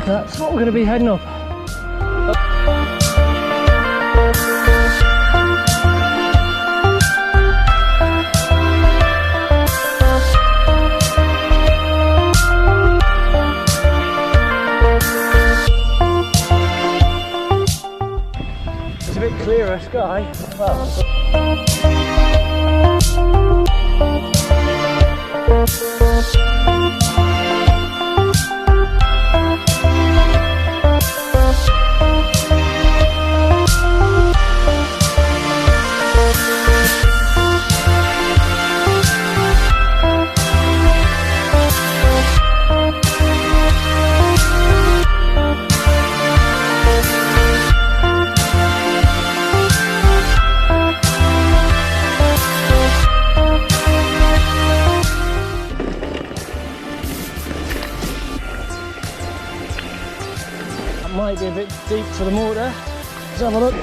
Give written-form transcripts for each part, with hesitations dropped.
That's what we're going to be heading up. It's a bit clearer sky. Well, might be a bit deep for the mortar. Let's have a look.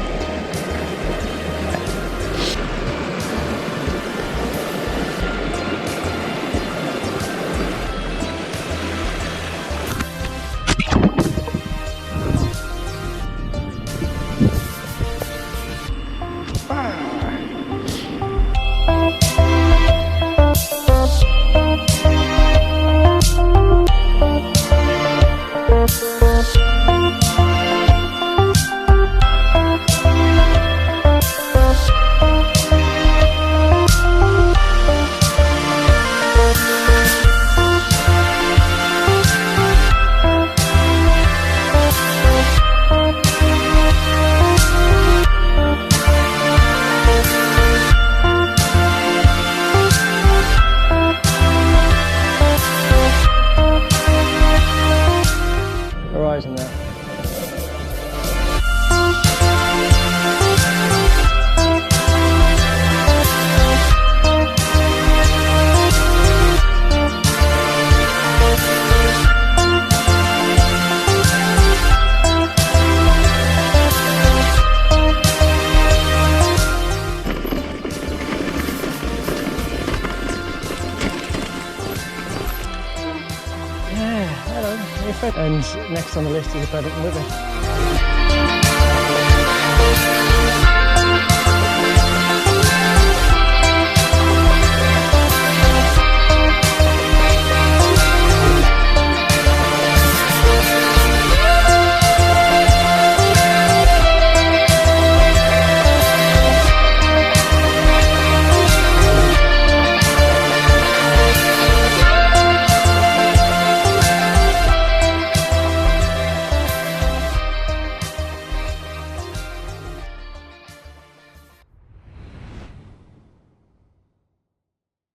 Horizon there. And next on the list is a Paddington Whitney.